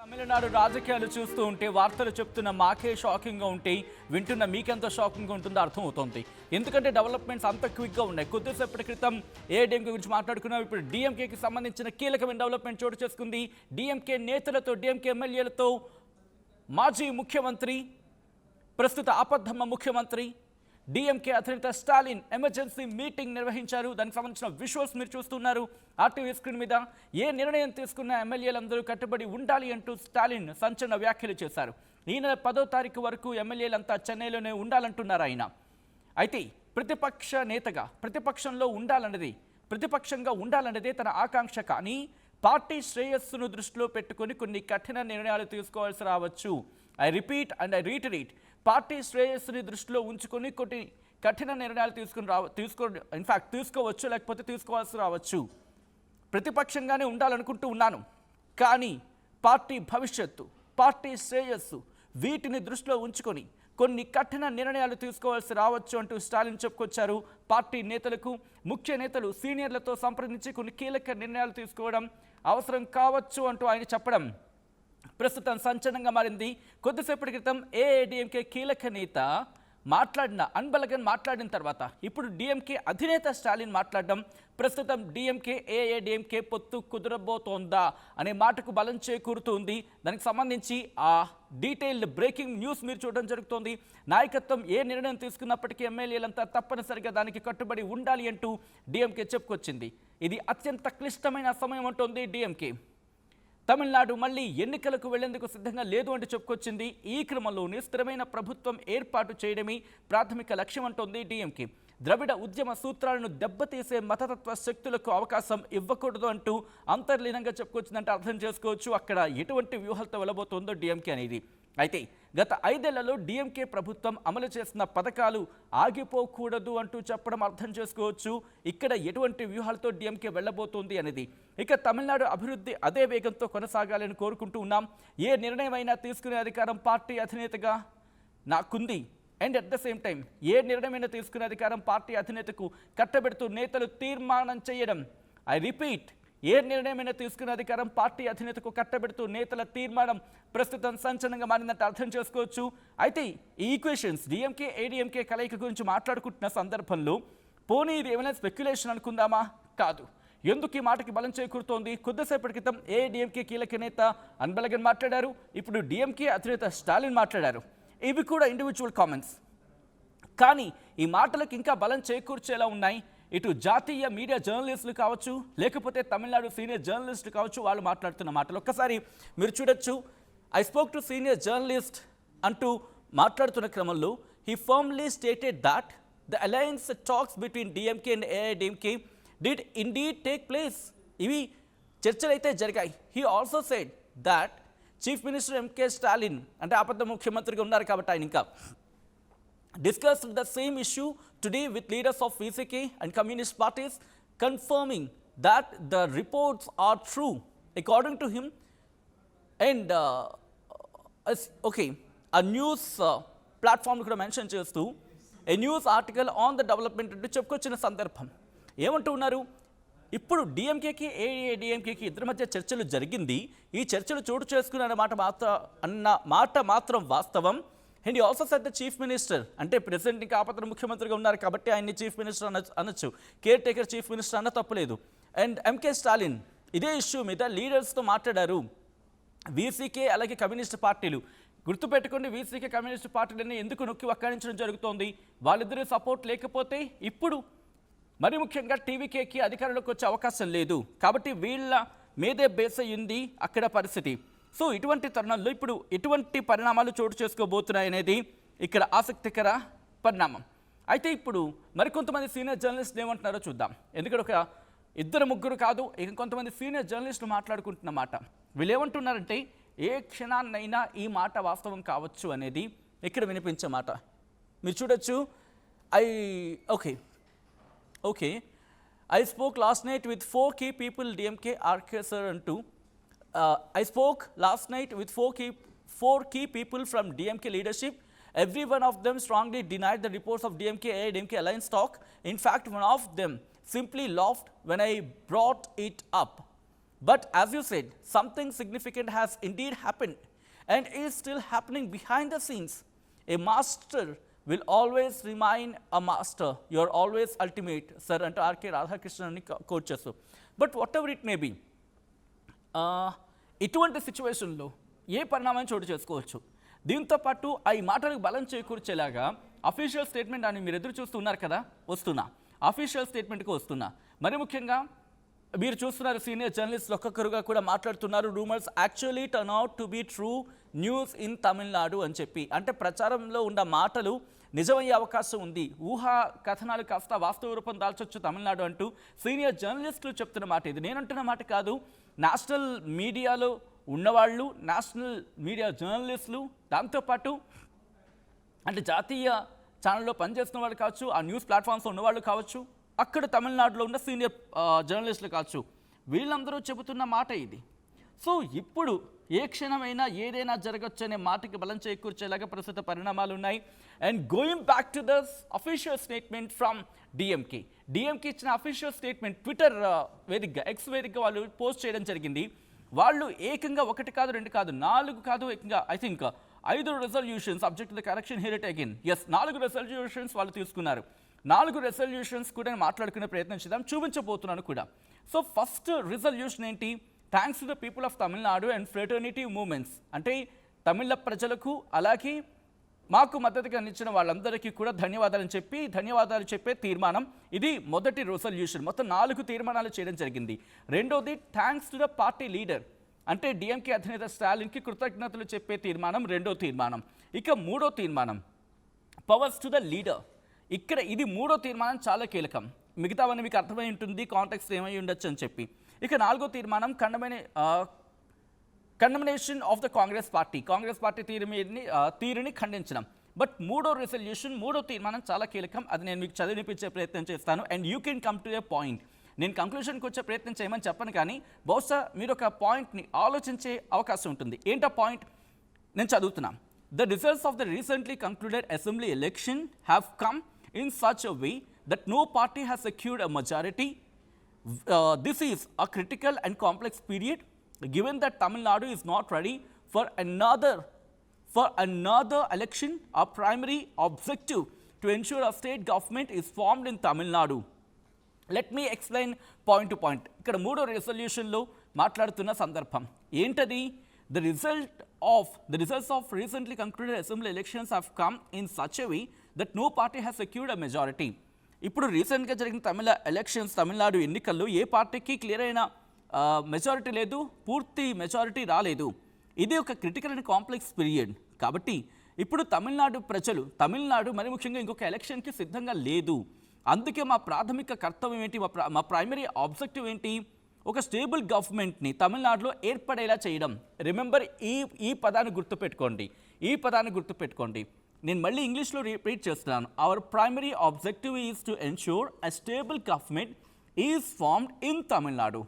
తమిళనాడు రాజకీయాలు చూస్తూ ఉంటే వార్తలు చెప్తున్న మాకే షాకింగ్గా ఉంటే వింటున్న మీకెంత షాకింగ్గా ఉంటుందో అర్థమవుతోంది. ఎందుకంటే డెవలప్మెంట్స్ అంత క్విక్గా ఉన్నాయి. కొద్దిసేపటి క్రితం ఏఐడిఎంకే గురించి మాట్లాడుకున్నాం. ఇప్పుడు డిఎంకేకి సంబంధించిన కీలకమైన డెవలప్మెంట్ చోటు చేసుకుంది. డిఎంకే నేతలతో, డిఎంకే ఎమ్మెల్యేలతో మాజీ ముఖ్యమంత్రి, ప్రస్తుత ఆపద్ధమ్మ ముఖ్యమంత్రి డిఎంకే అధినేత స్టాలిన్ ఎమర్జెన్సీ మీటింగ్ నిర్వహించారు. దానికి సంబంధించిన విజువల్స్ మీరు చూస్తున్నారు ఆర్టీవీ స్క్రీన్ మీద. ఏ నిర్ణయం తీసుకున్న ఎమ్మెల్యేలందరూ కట్టుబడి ఉండాలి అంటూ స్టాలిన్ సంచలన వ్యాఖ్యలు చేశారు. ఈ నెల 10వ తారీఖు వరకు ఎమ్మెల్యేలంతా చెన్నైలోనే ఉండాలంటున్నారు ఆయన. అయితే ప్రతిపక్ష నేతగా ప్రతిపక్షంగా ఉండాలన్నదే తన ఆకాంక్ష. కానీ పార్టీ శ్రేయస్సును దృష్టిలో పెట్టుకొని కొన్ని కఠిన నిర్ణయాలు తీసుకోవాల్సి రావచ్చు. I repeat and I reiterate, party శ్రేయస్సుని దృష్టిలో ఉంచుకొని కొన్ని కఠిన నిర్ణయాలు తీసుకోవచ్చు, లేకపోతే తీసుకోవాల్సి రావచ్చు. ప్రతిపక్షంగానే ఉండాలనుకుంటూ ఉన్నాను, కానీ పార్టీ భవిష్యత్తు, పార్టీ శ్రేయస్సు వీటిని దృష్టిలో ఉంచుకొని కొన్ని కఠిన నిర్ణయాలు తీసుకోవాల్సి రావచ్చు అంటూ స్టాలిన్ చెప్పుకొచ్చారు. పార్టీ నేతలకు, ముఖ్య నేతలు, సీనియర్లతో సంప్రదించి కొన్ని కీలక నిర్ణయాలు తీసుకోవడం అవసరం కావచ్చు అంటూ ఆయన చెప్పడం ప్రస్తుతం సంచలనంగా మారింది. కొద్దిసేపటి క్రితం ఏఐడిఎంకే కీలక నేత అన్బలగన్ మాట్లాడిన తర్వాత ఇప్పుడు డిఎంకే అధినేత స్టాలిన్ మాట్లాడడం ప్రస్తుతం డిఎంకే ఏఐడిఎంకే పొత్తు కుదరబోతోందా అనే మాటకు బలం చేకూరుతుంది. దానికి సంబంధించి ఆ డీటెయిల్డ్ బ్రేకింగ్ న్యూస్ మీరు చూడడం జరుగుతోంది. నాయకత్వం ఏ నిర్ణయం తీసుకున్నప్పటికీ ఎమ్మెల్యేలంతా తప్పనిసరిగా దానికి కట్టుబడి ఉండాలి అంటూ డిఎంకే చెప్పుకొచ్చింది. ఇది అత్యంత క్లిష్టమైన సమయం అంటోంది డిఎంకే. తమిళనాడు మళ్లీ ఎన్నికలకు వెళ్లేందుకు సిద్ధంగా లేదు అంటూ చెప్పుకొచ్చింది. ఈ క్రమంలోనే స్థిరమైన ప్రభుత్వం ఏర్పాటు చేయడమే ప్రాథమిక లక్ష్యం అంటోంది డిఎంకే. ద్రవిడ ఉద్యమ సూత్రాలను దెబ్బతీసే మతతత్వ శక్తులకు అవకాశం ఇవ్వకూడదు అంటూ అంతర్లీనంగా చెప్పుకొచ్చిందంటే అర్థం చేసుకోవచ్చు అక్కడ ఎటువంటి వ్యూహాలతో వెళ్ళబోతోందో డిఎంకే అనేది. అయితే గత 5 ఏళ్లలో డిఎంకే ప్రభుత్వం అమలు చేసిన పథకాలు ఆగిపోకూడదు అంటూ చెప్పడం అర్థం చేసుకోవచ్చు ఇక్కడ ఎటువంటి వ్యూహాలతో డిఎంకే వెళ్ళబోతోంది అనేది. ఇక తమిళనాడు అభివృద్ధి అదే వేగంతో కొనసాగాలని కోరుకుంటూ ఉన్నాం. ఏ నిర్ణయమైనా తీసుకునే అధికారం పార్టీ అధినేతగా నాకుంది. And at the same time ఏ నిర్ణయమైనా తీసుకునే అధికారం పార్టీ అధినేతకు కట్టబెడుతూ నేతలు తీర్మానం చేయడం. ఐ రిపీట్, ఏ నిర్ణయమైనా తీసుకునే అధికారం పార్టీ అధినేతకు కట్టబెడుతూ నేతల తీర్మానం ప్రస్తుతం సంచలనంగా మారిందంటే అర్థం చేసుకోవచ్చు. అయితే ఈ ఈక్వేషన్స్ డిఎంకే ఏడీఎంకే కలయిక గురించి మాట్లాడుకుంటున్న సందర్భంలో పోనీ ఇది ఏమైనా స్పెక్యులేషన్ అనుకుందామా? కాదు. ఎందుకు ఈ మాటకి బలం చేకూరుతోంది? కొద్దిసేపటి క్రితం ఏడీఎంకే కీలక నేత అన్బలగన్ మాట్లాడారు. ఇప్పుడు డిఎంకే అధినేత స్టాలిన్ మాట్లాడారు. ఇవి కూడా ఇండివిజువల్ కామెంట్స్, కానీ ఈ మాటలకు ఇంకా బలం చేకూర్చేలా ఉన్నాయి. ఇటు జాతీయ మీడియా జర్నలిస్టులు కావచ్చు, లేకపోతే తమిళనాడు సీనియర్ జర్నలిస్టులు కావచ్చు, వాళ్ళు మాట్లాడుతున్న మాటలు ఒక్కసారి మీరు చూడొచ్చు. I spoke to senior journalist అంటూ మాట్లాడుతున్న క్రమంలో he firmly stated that the alliance talks between DMK and AIADMK did indeed take place. ఇవి చర్చలు అయితే జరిగాయి. He also said that chief minister M K Stalin, అంటే ఆపద్ధ ముఖ్యమంత్రిగా ఉన్నారు కాబట్టి ఆయన ఇంకా discussed the same issue today with leaders of VCK and communist parties, confirming that the reports are true according to him. And a news platform కూడా mention చేస్తూ a news article on the development అంటూ చెప్పుకొచ్చిన సందర్భం ఏమంటూ ఉన్నారు. ఇప్పుడు డిఎంకేకి ఏఐడిఎంకేకి ఇద్దరి మధ్య చర్చలు జరిగింది. ఈ చర్చలు చోటు చేసుకున్న మాట మాత్రం వాస్తవం. And also set the chief minister, అంటే ప్రెసిడెంట్ ఇంకా ఆపద్ధ ముఖ్యమంత్రిగా ఉన్నారు కాబట్టి ఆయన్ని చీఫ్ మినిస్టర్ అనొచ్చు, కేర్ టేకర్ చీఫ్ మినిస్టర్ అన్న తప్పలేదు. అండ్ ఎంకే స్టాలిన్ ఇదే ఇష్యూ మీద లీడర్స్తో మాట్లాడారు. వీసీకే అలాగే కమ్యూనిస్ట్ పార్టీలు, గుర్తుపెట్టుకోండి, వీసీకే కమ్యూనిస్ట్ పార్టీలని ఎందుకు నొక్కి వక్కాణించడం జరుగుతోంది. వాళ్ళిద్దరూ సపోర్ట్ లేకపోతే ఇప్పుడు మరి ముఖ్యంగా టీవీకేకి అధికారంలోకి వచ్చే అవకాశం లేదు కాబట్టి వీళ్ళ మీదే బేస్ అయ్యింది అక్కడ పరిస్థితి. సో ఇటువంటి తరుణంలో ఇప్పుడు ఎటువంటి పరిణామాలు చోటు చేసుకోబోతున్నాయి అనేది ఇక్కడ ఆసక్తికర పరిణామం. అయితే ఇప్పుడు మరికొంతమంది సీనియర్ జర్నలిస్టులు ఏమంటున్నారో చూద్దాం. ఎందుకంటే ఒక 2-3 కాదు, కొంతమంది సీనియర్ జర్నలిస్టులు మాట్లాడుకుంటున్న మాట. వీళ్ళు ఏమంటున్నారంటే ఏ క్షణాన్నైనా ఈ మాట వాస్తవం కావచ్చు అనేది ఇక్కడ వినిపించే మాట మీరు చూడొచ్చు. I spoke last night with 4 key people DMK RKSR అంటూ I spoke last night with 4 key people from DMK leadership. Every one of them strongly denied the reports of DMK AIDMK alliance talk. In fact, one of them simply laughed when I brought it up. But as you said, something significant has indeed happened and is still happening behind the scenes. A master will always remain a master. You are always ultimate, sir, అంటూ R K రాధాకృష్ణని quote చేస్తూ. But whatever it may be, ఇటువంటి సిచ్యువేషన్లో ఏ పరిణామం చోటు చేసుకోవచ్చు. దీంతో పాటు ఈ మాటలకు బలం చేకూర్చేలాగా అఫీషియల్ స్టేట్మెంట్ అని మీరు ఎదురు చూస్తూ ఉన్నారు కదా, వస్తున్నా అఫీషియల్ స్టేట్మెంట్కి వస్తున్నా. మరి ముఖ్యంగా మీరు చూస్తున్నారు సీనియర్ జర్నలిస్టులు ఒక్కొక్కరుగా కూడా మాట్లాడుతున్నారు. Rumours actually turn out to be true news in Tamil Nadu అని చెప్పి, అంటే ప్రచారంలో ఉన్న మాటలు నిజమయ్యే అవకాశం ఉంది, ఊహా కథనాలు కాస్త వాస్తవ రూపం దాల్చొచ్చు తమిళనాడు అంటూ సీనియర్ జర్నలిస్టులు చెప్తున్న మాట ఇది. నేనంటున్న మాట కాదు, నేషనల్ మీడియాలో ఉన్నవాళ్ళు, నేషనల్ మీడియా జర్నలిస్టులు, దాంతోపాటు అంటే జాతీయ ఛానల్లో పనిచేస్తున్న వాళ్ళు కావచ్చు, ఆ న్యూస్ ప్లాట్ఫామ్స్లో ఉన్నవాళ్ళు కావచ్చు, అక్కడ తమిళనాడులో ఉన్న సీనియర్ జర్నలిస్టులు కావచ్చు, వీళ్ళందరూ చెబుతున్న మాట ఇది. సో ఇప్పుడు ఏ క్షణమైనా ఏదైనా జరగచ్చు అనే మాటకి బలం చేకూర్చేలాగా ప్రస్తుత పరిణామాలు ఉన్నాయి. And going back to the official statement from DMK ఇచ్చిన అఫీషియల్ స్టేట్మెంట్ ట్విట్టర్ వేదికగా, ఎక్స్ వేదికగా వాళ్ళు పోస్ట్ చేయడం జరిగింది. వాళ్ళు ఏకంగా 1 కాదు 2 కాదు 4 కాదు, ఏకంగా I think 5 resolutions subject to the correction hear it again. Yes, 4 resolutions వాళ్ళు తీసుకున్నారు. 4 రెజల్యూషన్స్ కూడా మాట్లాడుకునే ప్రయత్నం చేద్దాం, చూపించబోతున్నాను కూడా. సో ఫస్ట్ రెజల్యూషన్ ఏంటి? Thanks to the people of Tamil Nadu and fraternity movements. అంటే తమిళ ప్రజలకు అలాగే మాకు మద్దతుగా నిలిచిన వాళ్ళందరికీ కూడా ధన్యవాదాలు చెప్పే తీర్మానం. ఇది మొదటి రెజల్యూషన్. మొత్తం 4 తీర్మానాలు చేయడం జరిగింది. రెండోది thanks to the party leader, అంటే డిఎంకే అధినేత స్టాలిన్కి కృతజ్ఞతలు చెప్పే తీర్మానం, రెండో తీర్మానం. ఇక మూడో తీర్మానం పవర్స్ టు ద లీడర్. ఇక్కడ ఇది మూడో తీర్మానం చాలా కీలకం. మిగతావన్నీ మీకు అర్థమై ఉంటుంది, కాంటెక్స్ట్ ఏమై ఉండొచ్చు అని చెప్పి. ఇక 4వ తీర్మానం condemnation of the Congress party తీరుని ఖండించడం. బట్ మూడో రెజల్యూషన్, మూడో తీర్మానం చాలా కీలకం. అది నేను మీకు చదివినిపించే ప్రయత్నం చేస్తాను. And you can come to A point. నేను కంక్లూషన్కి వచ్చే ప్రయత్నం చేయమని చెప్పను, కానీ బహుశా మీరు ఒక పాయింట్ని ఆలోచించే అవకాశం ఉంటుంది. ఏంటో పాయింట్ నేను చదువుతున్నాను. The results of the recently concluded assembly election have come in such a way that no party has secured a majority. This is a critical and complex period, given that Tamil Nadu is not ready for another election. Our primary objective to ensure a state government is formed in Tamil Nadu. Let me explain point to point. ఇక్కడ మూడో రెజల్యూషన్లో మాట్లాడుతున్న సందర్భం ఏంటది? The results of recently concluded assembly elections have come in such a way that no party has secured a majority. ఇప్పుడు రీసెంట్గా జరిగిన తమిళనాడు ఎన్నికల్లో ఏ పార్టీకి క్లియర్ అయిన మెజారిటీ లేదు, పూర్తి మెజారిటీ రాలేదు. ఇది ఒక క్రిటికల్ అండ్ కాంప్లెక్స్ పీరియడ్. కాబట్టి ఇప్పుడు తమిళనాడు మరి ముఖ్యంగా ఇంకొక ఎలక్షన్కి సిద్ధంగా లేదు. అందుకే మా ప్రాథమిక కర్తవ్యం ఏంటి, మా ప్రైమరీ ఆబ్జెక్టివ్ ఏంటి? ఒక స్టేబుల్ గవర్నమెంట్ని తమిళనాడులో ఏర్పడేలా చేయడం. రిమెంబర్, ఈ పదాన్ని గుర్తుపెట్టుకోండి. నేను మళ్ళీ ఇంగ్లీష్లో రిపీట్ చేస్తున్నాను. Hour primary objective is to ensure a stable government is formed in Tamil Nadu.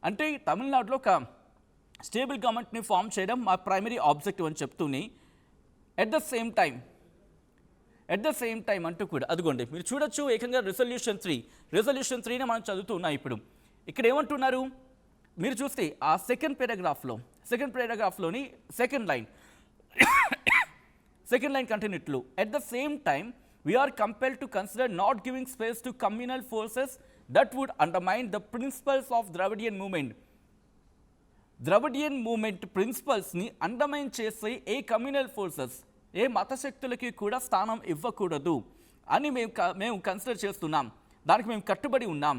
అంటే తమిళనాడులో ఒక స్టేబుల్ గవర్నమెంట్ని ఫామ్ చేయడం మా ప్రైమరీ ఆబ్జెక్టివ్ అని చెప్తూనే ఎట్ ద సేమ్ టైం అంటూ కూడా అదిగోండి మీరు చూడొచ్చు, ఏకంగా రెజల్యూషన్ 3ని మనం చదువుతూ ఉన్నాం. ఇప్పుడు ఇక్కడ ఏమంటున్నారు మీరు చూస్తే ఆ సెకండ్ పారాగ్రాఫ్లోని సెకండ్ లైన్ కంటిన్యూట్లు. At the same time we are compelled to consider not giving space to communal forces that would undermine the principles of Dravidian movement ప్రిన్సిపల్స్ని అండర్మైన్ చేసే ఏ కమ్యూనల్ ఫోర్సెస్, ఏ మతశక్తులకి కూడా స్థానం ఇవ్వకూడదు అని మేము కన్సిడర్ చేస్తున్నాం, దానికి మేము కట్టుబడి ఉన్నాం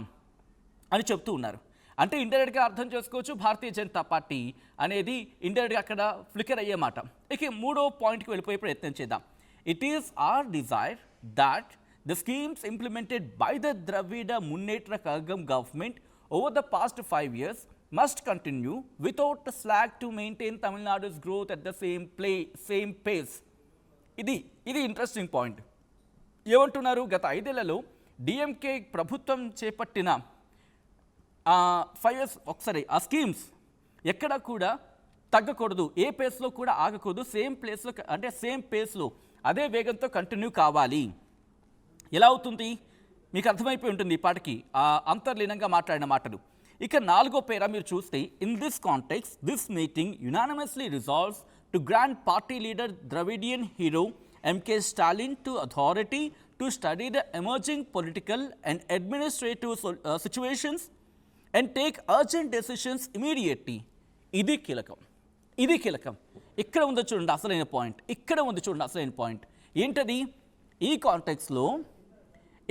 అని చెప్తూ ఉన్నారు. అంటే ఇండైరెక్ట్గా అర్థం చేసుకోవచ్చు, భారతీయ జనతా పార్టీ అనేది ఇండైరెక్ట్గా అక్కడ ఫ్లికర్ అయ్యే మాట. ఇక మూడో పాయింట్కి వెళ్ళిపోయే ప్రయత్నం చేద్దాం. It is our desire that the schemes implemented by the Dravida Munnetra Kazhagam government over the past 5 years must continue without a slack to maintain Tamil Nadu's growth at the same pace. ఇది ఇంట్రెస్టింగ్ పాయింట్. ఏమంటున్నారు? గత 5 ఏళ్లలో DMK ప్రభుత్వం చేపట్టిన 5 years ఒకసారి ఆ schemes ఎక్కడ కూడా తగ్గకూడదు, ఏ పేస్లో కూడా ఆగకూడదు, సేమ్ పేస్లో అదే వేగంతో కంటిన్యూ కావాలి. ఎలా అవుతుంది మీకు అర్థమైపోయి ఉంటుంది ఈ పాటకి అంతర్లీనంగా మాట్లాడిన మాటలు. ఇక 4వ పేరా మీరు చూస్తే, in this context this meeting unanimously resolves to grant party leader Dravidian hero MK Stalin to authority to study the emerging political and administrative situations and take urgent decisions immediately. ఇది కీలకం, ఇది కీలకం. ఇక్కడ ఉంది చూడండి అసలైన పాయింట్, ఇక్కడ ఉంది చూడండి అసలైన పాయింట్ ఏంటది? ఈ కాంటెక్స్లో,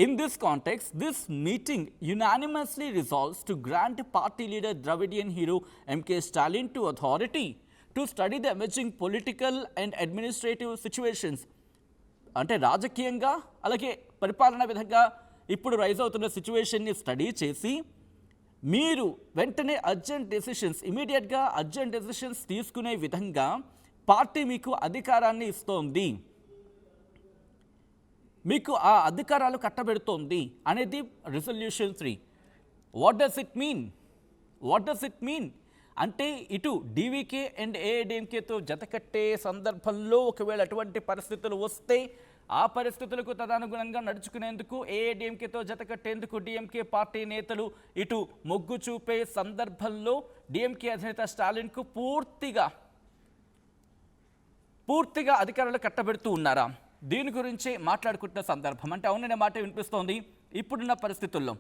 in this context this meeting unanimously resolves to grant party leader Dravidian hero MK Stalin to authority to study the emerging political and administrative situations. అంటే రాజకీయంగా అలాగే పరిపాలన విధంగా ఇప్పుడు రైజ్ అవుతున్న సిచ్యువేషన్ని స్టడీ చేసి మీరు వెంటనే అర్జెంట్ డెసిషన్స్, ఇమీడియట్గా అర్జెంట్ డెసిషన్స్ తీసుకునే విధంగా పార్టీ మీకు అధికారాన్ని ఇస్తోంది, మీకు ఆ అధికారాలు కట్టబెడుతోంది అనేది resolution 3. What does it mean? What does it mean అంటే ఇటు డీవీకే అండ్ ఏఐడిఎంకేతో జతకట్టే సందర్భంలో ఒకవేళ అటువంటి పరిస్థితులు వస్తే ఆ పరిస్థితులకు తదనుగుణంగా నడుచుకునేందుకు ఏఐడిఎంకేతో జతకట్టేందుకు డిఎంకే పార్టీ నేతలు ఇటు మొగ్గు చూపే సందర్భంలో డిఎంకే అధినేత స్టాలిన్కు పూర్తిగా అధికారులు కట్టబెడుతూ ఉన్నారా? దీని గురించి మాట్లాడుకుంటున్న సందర్భం అంటే అవుననే మాట వినిపిస్తోంది. ఇప్పుడున్న పరిస్థితుల్లో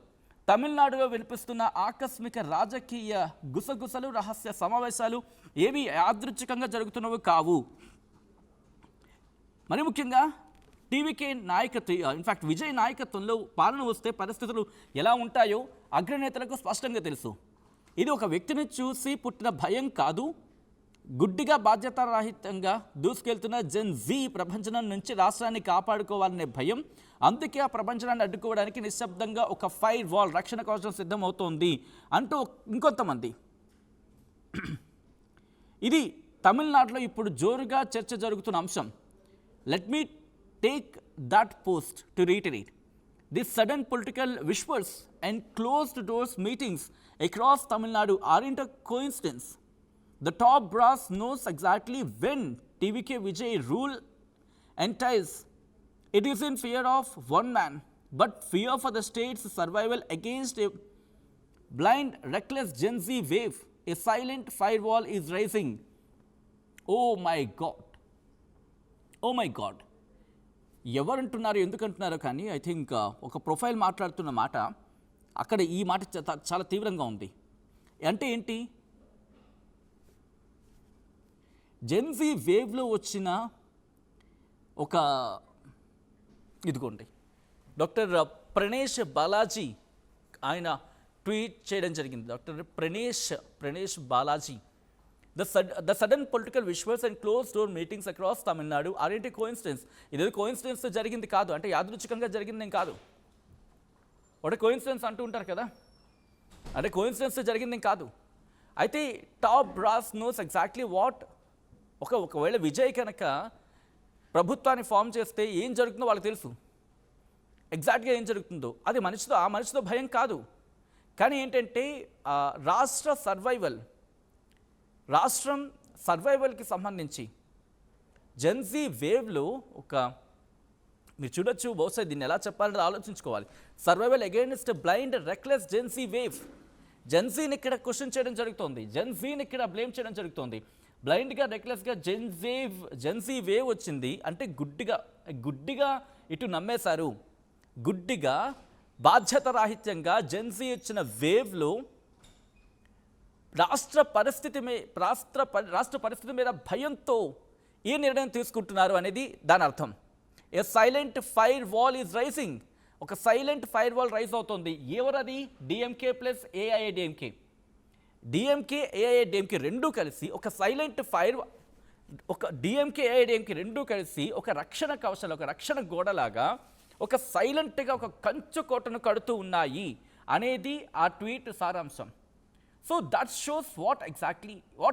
తమిళనాడులో వినిపిస్తున్న ఆకస్మిక రాజకీయ గుసగుసలు, రహస్య సమావేశాలు ఏవి యాదృచ్ఛికంగా జరుగుతున్నవి కావు. మరి ముఖ్యంగా టీవీకే నాయకత్వం, ఇన్ఫ్యాక్ట్ విజయ్ నాయకత్వంలో పాలన వస్తే పరిస్థితులు ఎలా ఉంటాయో అగ్రనేతలకు స్పష్టంగా తెలుసు. ఇది ఒక వ్యక్తిని చూసి పుట్టిన భయం కాదు, గుడ్డిగా బాధ్యతారాహిత్యంగా దూసుకెళ్తున్న జెన్ జీ ప్రపంచం నుంచి రాష్ట్రాన్ని కాపాడుకోవాలనే భయం. అందుకే ఆ ప్రపంచాన్ని అడ్డుకోవడానికి నిశ్శబ్దంగా ఒక ఫైర్ వాల్, రక్షణ కవచం సిద్ధమవుతోంది అంటూ ఇంకొంతమంది. ఇది తమిళనాడులో ఇప్పుడు జోరుగా చర్చ జరుగుతున్న అంశం. Let me take that post to reiterate. These sudden political whispers and closed doors meetings across Tamil Nadu aren't a coincidence. The top brass knows exactly when TVK Vijay rule entails. It is in fear of one man, but fear for the state's survival against a blind, reckless Gen Z wave. A silent firewall is rising. Oh my God. Oh my God. ఎవరంటున్నారు, ఎందుకంటున్నారో కానీ I think ఒక profile మాట్లాడుతున్న మాట అక్కడ ఈ మాట చాలా తీవ్రంగా ఉంది. అంటే ఏంటి? జెన్జీ వేవ్లో వచ్చిన ఒక ఇదిగోండి డాక్టర్ ప్రణేష్ బాలాజీ ఆయన ట్వీట్ చేయడం జరిగింది. Doctor Pranesh Balaji, The sudden political whispers and closed door meetings across Tamil Nadu aren't a coincidence. ఇదేదో కోయిన్సిడెన్స్ జరిగింది కాదు, అంటే యాదృచ్ఛికంగా జరిగింది కాదు. ఒకటి కోయిన్సిడెన్స్ అంటూ ఉంటారు కదా, అంటే కోయిన్సిడెన్స్ జరిగింది కాదు. అయితే top brass knows exactly what. ఒకవేళ విజయ్ కనుక ప్రభుత్వాన్ని ఫామ్ చేస్తే ఏం జరుగుతుందో వాళ్ళకి తెలుసు, ఎగ్జాక్ట్గా ఏం జరుగుతుందో. అది ఆ మనిషితో భయం కాదు. కానీ ఏంటంటే రాష్ట్రం సర్వైవల్కి సంబంధించి జెన్జీ వేవ్లో మీరు చూడొచ్చు, బహుశా దీన్ని ఎలా చెప్పాలని ఆలోచించుకోవాలి. Survival against blind reckless Gen Z wave. జెన్జీని ఇక్కడ క్వశ్చన్ చేయడం జరుగుతుంది, జెన్జీని ఇక్కడ బ్లేమ్ చేయడం జరుగుతుంది. బ్లైండ్గా రెక్లెస్గా జెన్జీ వేవ్ వచ్చింది అంటే గుడ్డిగా ఇటు నమ్మేశారు. గుడ్డిగా బాధ్యత రాహిత్యంగా జెన్జీ వచ్చిన వేవ్లో రాష్ట్ర పరిస్థితి మీద భయంతో ఈ నిర్ణయం తీసుకుంటున్నారు అనేది దాని అర్థం. A silent fire wall is rising. ఒక సైలెంట్ ఫైర్ వాల్ రైజ్ అవుతుంది. ఎవరది? డిఎంకే ప్లస్ ఏఐఏడిఎంకే. డిఎంకే ఏఐఏడిఎంకే రెండూ కలిసి ఒక సైలెంట్ ఫైర్, ఒక డిఎంకే ఏఐడిఎంకే రెండూ కలిసి ఒక రక్షణ కవచాలు, ఒక రక్షణ గోడలాగా ఒక సైలెంట్గా ఒక కంచు కోటను కడుతూ ఉన్నాయి అనేది ఆ ట్వీట్ సారాంశం. So that shows what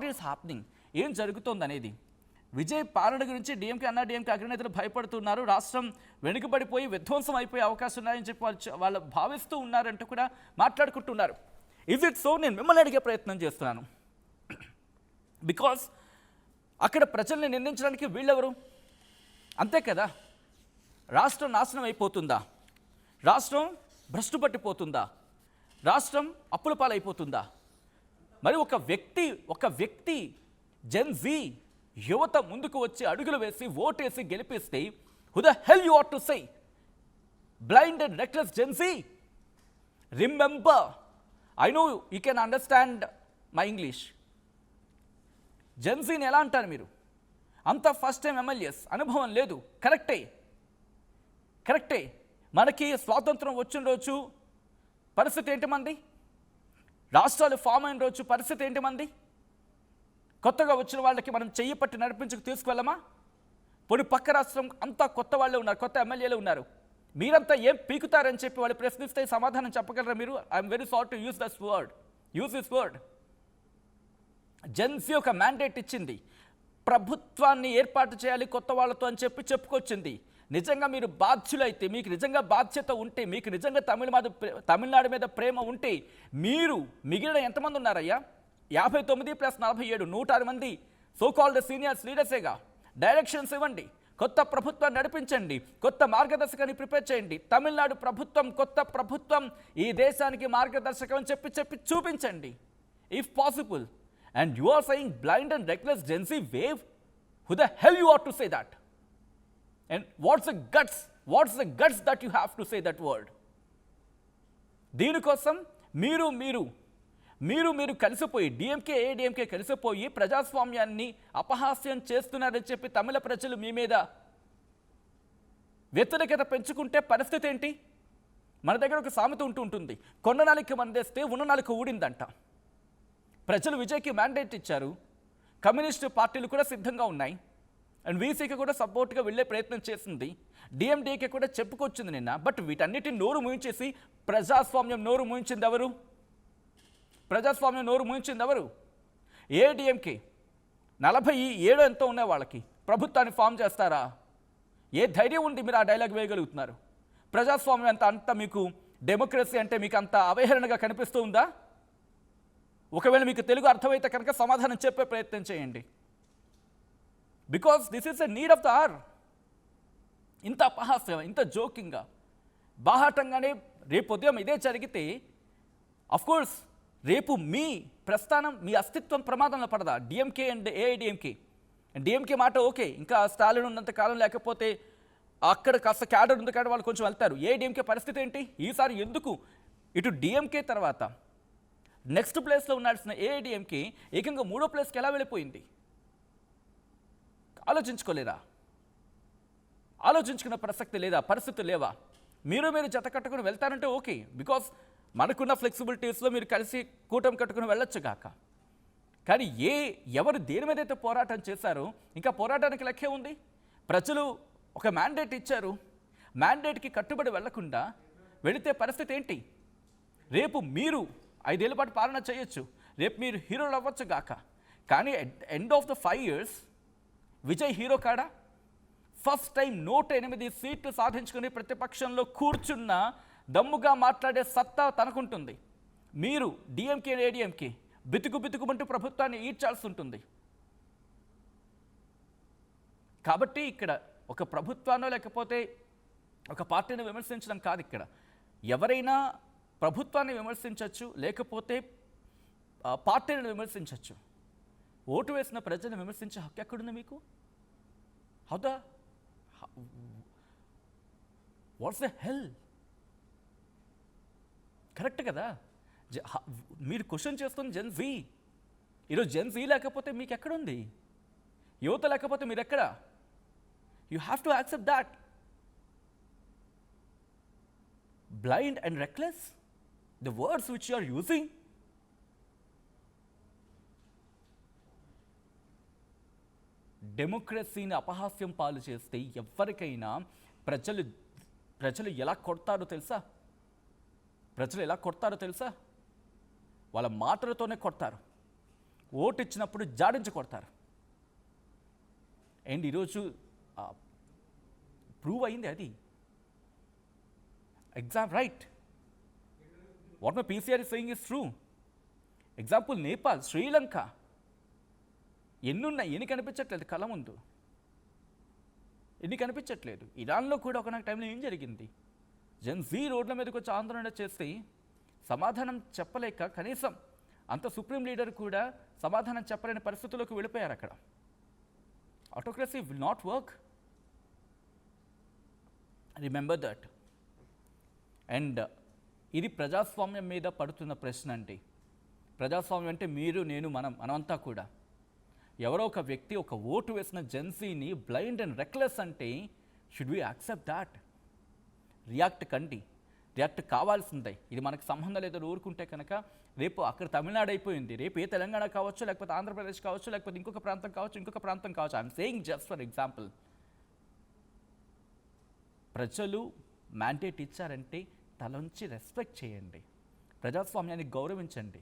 is happening, ఏం జరుగుతుంది అనేది. విజయ్ పాలన గురించి డిఎంకే డిఎంకే అగ్రనేతలు భయపడుతున్నారు. రాష్ట్రం వెనుకబడిపోయి విధ్వంసం అయిపోయే అవకాశం ఉన్నాయని చెప్పి వాళ్ళు భావిస్తూ ఉన్నారంటూ కూడా మాట్లాడుకుంటున్నారు. Is it so? నేను మిమ్మల్ని అడిగే ప్రయత్నం చేస్తున్నాను. బికాస్ అక్కడ ప్రజల్ని నిందించడానికి వీళ్ళెవరు? అంతే కదా. రాష్ట్రం నాశనం అయిపోతుందా? రాష్ట్రం భ్రష్టు పట్టిపోతుందా? రాష్ట్రం అప్పుల పాలైపోతుందా? మరి ఒక వ్యక్తి జెన్ జీ యువత ముందుకు వచ్చి అడుగులు వేసి ఓటేసి గెలిపిస్తే who the hell you are to say blind and reckless Gen Z? Remember, I know you can understand my English. Gen జీని ఎలా అంటారు మీరు? అంత ఫస్ట్ టైం ఎమ్మెల్యేస్, అనుభవం లేదు. కరెక్టే. మనకి స్వాతంత్రం వచ్చిన రోజు పరిస్థితి ఏంటి మంది? రాష్ట్రాలు ఫామ్ అయిన రోజు పరిస్థితి ఏంటి మంది? కొత్తగా వచ్చిన వాళ్ళకి మనం చెయ్యి పట్టి నడిపించుకు తీసుకువెళ్ళమా? పోనీ పక్క రాష్ట్రం అంతా కొత్త వాళ్ళే ఉన్నారు, కొత్త ఎమ్మెల్యేలు ఉన్నారు. మీరంతా ఏం పీకుతారని చెప్పి వాళ్ళు ప్రశ్నిస్తే సమాధానం చెప్పగలరా మీరు? I'm very sorry to use this word. Gen Z ఒక మ్యాండేట్ ఇచ్చింది, ప్రభుత్వాన్ని ఏర్పాటు చేయాలి కొత్త వాళ్ళతో అని చెప్పి చెప్పుకొచ్చింది. నిజంగా మీరు బాధ్యులైతే, మీకు నిజంగా బాధ్యత ఉంటే, మీకు నిజంగా తమిళనాడు మీద ప్రేమ ఉంటే, మీరు మిగిలిన ఎంతమంది ఉన్నారయ్యా? 59 + 47 106 మంది సోకాల్డ్ సీనియర్స్ లీడర్సేగా. డైరెక్షన్స్ ఇవ్వండి, కొత్త ప్రభుత్వాన్ని నడిపించండి, కొత్త మార్గదర్శకాన్ని ప్రిపేర్ చేయండి. తమిళనాడు ప్రభుత్వం, కొత్త ప్రభుత్వం ఈ దేశానికి మార్గదర్శకం అని చెప్పి చూపించండి if possible. And you are saying blind and reckless Gen Z wave? Who the hell you are to say that? And what's the guts that you have to say that word? దీనికోసం మీరు కలిసిపోయి, DMK AIADMK కలిసిపోయి ప్రజాస్వామ్యాన్ని అపహాస్యం చేస్తున్నారని చెప్పి తమిళ ప్రజలు మీ మీద వ్యతిరేకత పెంచుకుంటే పరిస్థితి ఏంటి? మన దగ్గర ఒక సామెత ఉంటుంది, కొండ నాలిక మందేస్తే ఉన్న నాలిక ఊడిందంట. ప్రజలు విజయ్కి మ్యాండేట్ ఇచ్చారు, కమ్యూనిస్టు పార్టీలు కూడా సిద్ధంగా ఉన్నాయి, అండ్ వీసీకి కూడా సపోర్ట్గా వెళ్ళే ప్రయత్నం చేసింది, డిఎండిఏకి కూడా చెప్పుకొచ్చింది నిన్న. బట్ వీటన్నిటిని నోరు మూయించేసి ప్రజాస్వామ్యం నోరు మూయించింది ఎవరు? ఏఐడిఎంకే 47 ఎంతో ఉన్నాయి వాళ్ళకి. ప్రభుత్వాన్ని ఫామ్ చేస్తారా? ఏ ధైర్యం ఉండి మీరు ఆ డైలాగ్ వేయగలుగుతున్నారు? ప్రజాస్వామ్యం అంత మీకు, డెమోక్రసీ అంటే మీకు అంత అవహేళనగా కనిపిస్తూ ఉందా? ఒకవేళ మీకు తెలుగు అర్థమైతే కనుక సమాధానం చెప్పే ప్రయత్నం చేయండి. Because this is a need of the hour. ఇంత అపహాస్యం, ఇంత జోకింగ్గా, బాహాటంగానే రేపు ఉదయం ఇదే జరిగితే అఫ్కోర్స్ రేపు మీ ప్రస్థానం, మీ అస్తిత్వం ప్రమాదంలో పడదా? డిఎంకే అండ్ ఏఐడిఎంకే. డిఎంకే మాట ఓకే, ఇంకా స్టాలిన్ ఉన్నంత కాలం, లేకపోతే అక్కడ కాస్త క్యాడర్ ఉంది కానీ వాళ్ళు కొంచెం వెళ్తారు. ఏఐడిఎంకే పరిస్థితి ఏంటి? ఈసారి ఎందుకు ఇటు డిఎంకే తర్వాత నెక్స్ట్ ప్లేస్లో ఉండాల్సిన ఏఐడిఎంకే ఏకంగా 3వ ప్లేస్కి ఎలా వెళ్ళిపోయింది? ఆలోచించుకోలేదా? ఆలోచించుకున్న ప్రసక్తి లేదా? పరిస్థితులు లేవా? మీరు జత కట్టుకుని వెళ్తారంటే ఓకే, బికాస్ మనకున్న ఫ్లెక్సిబిలిటీస్లో మీరు కలిసి కూటమి కట్టుకుని వెళ్ళొచ్చు కాక. కానీ ఎవరు దేని మీద అయితే పోరాటం చేశారో ఇంకా పోరాటానికి లెక్కే ఉంది. ప్రజలు ఒక మ్యాండేట్ ఇచ్చారు, మ్యాండేట్కి కట్టుబడి వెళ్లకుండా వెళితే పరిస్థితి ఏంటి? రేపు మీరు 5 ఏళ్ల పాటు పాలన చేయొచ్చు, రేపు మీరు హీరోలు అవ్వచ్చు గాక, కానీ end of the 5 years Vijay hero కాడా? ఫస్ట్ టైం 108 సీట్లు సాధించుకుని ప్రతిపక్షంలో కూర్చున్న దమ్ముగా మాట్లాడే సత్తా తనకుంటుంది. మీరు డిఎంకే ఏడిఎంకే బితుకుమంటూ ప్రభుత్వాన్ని ఈడ్చాల్సి ఉంటుంది. కాబట్టి ఇక్కడ ఒక ప్రభుత్వాన్నో లేకపోతే ఒక పార్టీని విమర్శించడం కాదు. ఇక్కడ ఎవరైనా ప్రభుత్వాన్ని విమర్శించవచ్చు, లేకపోతే పార్టీని విమర్శించవచ్చు. ఓటు వేసిన ప్రజలను విమర్శించే హక్కు ఎక్కడుంది మీకు? What's the hell? కరెక్ట్ కదా? మీరు క్వశ్చన్ చేస్తుంది జెన్ జీ. ఈరోజు జెన్ జీ లేకపోతే మీకు ఎక్కడుంది? యువత లేకపోతే మీరు ఎక్కడ? You have to accept that. Blind and reckless, the words which you are using. డెమోక్రసీని అపహాస్యం పాలు చేస్తే ఎవరికైనా ప్రజలు ఎలా కొడతారో తెలుసా? వాళ్ళ మాటలతోనే కొడతారు, ఓటు ఇచ్చినప్పుడు జాడించి కొడతారు. అండ్ ఈరోజు ప్రూవ్ అయింది అది. Exam right. What my PCR is saying is true. Example, Nepal, Sri Lanka. ఎన్ని కనిపించట్లేదు కళ్ళ ముందు, ఎన్ని కనిపించట్లేదు. ఇరాన్లో కూడా ఒకనొక టైంలో ఏం జరిగింది? జెన్ జీ రోడ్ల మీదకి వచ్చి ఆందోళన చేస్తే సమాధానం చెప్పలేక కనీసం అంత సుప్రీం లీడర్ కూడా సమాధానం చెప్పలేని పరిస్థితుల్లోకి వెళ్ళిపోయారు అక్కడ. Autocracy will not work. Remember that. And ఇది ప్రజాస్వామ్యం మీద పడుతున్న ప్రశ్న అండి. ప్రజాస్వామ్యం అంటే మీరు, నేను, మనమంతా కూడా. ఎవరో ఒక వ్యక్తి ఒక ఓటు వేసిన జెన్సీని బ్లైండ్ అండ్ రెక్లెస్ అంటే should we accept that? React కండి, రియాక్ట్ కావాల్సిందే. ఇది మనకు సంబంధం లేదని ఊరుకుంటే కనుక రేపు అక్కడ తమిళనాడు అయిపోయింది, రేపు ఏ తెలంగాణ కావచ్చు, లేకపోతే ఆంధ్రప్రదేశ్ కావచ్చు, లేకపోతే ఇంకొక ప్రాంతం కావచ్చు. I'm saying just for example. ప్రజలు మ్యాండేట్ ఇచ్చారంటే తలంచి రెస్పెక్ట్ చేయండి, ప్రజాస్వామ్యాన్ని గౌరవించండి.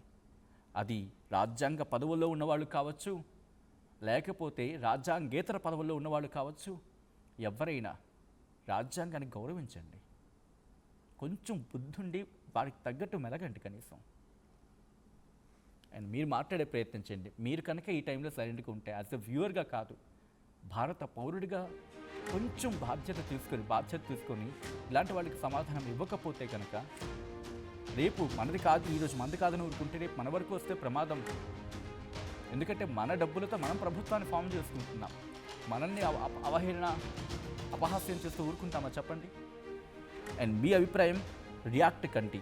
అది రాజ్యాంగ పదవుల్లో ఉన్నవాళ్ళు కావచ్చు, లేకపోతే రాజ్యాంగేతర పదవుల్లో ఉన్నవాళ్ళు కావచ్చు, ఎవరైనా రాజ్యాంగాన్ని గౌరవించండి. కొంచెం బుద్ధుండి వారికి తగ్గట్టు మెలగండి కనీసం. అండ్ మీరు మాట్లాడే ప్రయత్నించండి. మీరు కనుక ఈ టైంలో సైలెంట్గా ఉంటే యాజ్ ఎ వ్యూవర్గా కాదు, భారత పౌరుడిగా కొంచెం బాధ్యత తీసుకొని ఇలాంటి వాళ్ళకి సమాధానం ఇవ్వకపోతే కనుక రేపు మనది కాదు, ఈరోజు మనది కాదని ఊరుకుంటే రేపు మన వరకు వస్తే ప్రమాదం. ఎందుకంటే మన డబ్బులతో మనం ప్రభుత్వాన్ని ఫామ్ చేసుకుంటున్నాం. మనల్ని అవహేళన, అపహాస్యం చేస్తూ ఊరుకుంటామా చెప్పండి? అండ్ మీ అభిప్రాయం రియాక్ట్ కండి.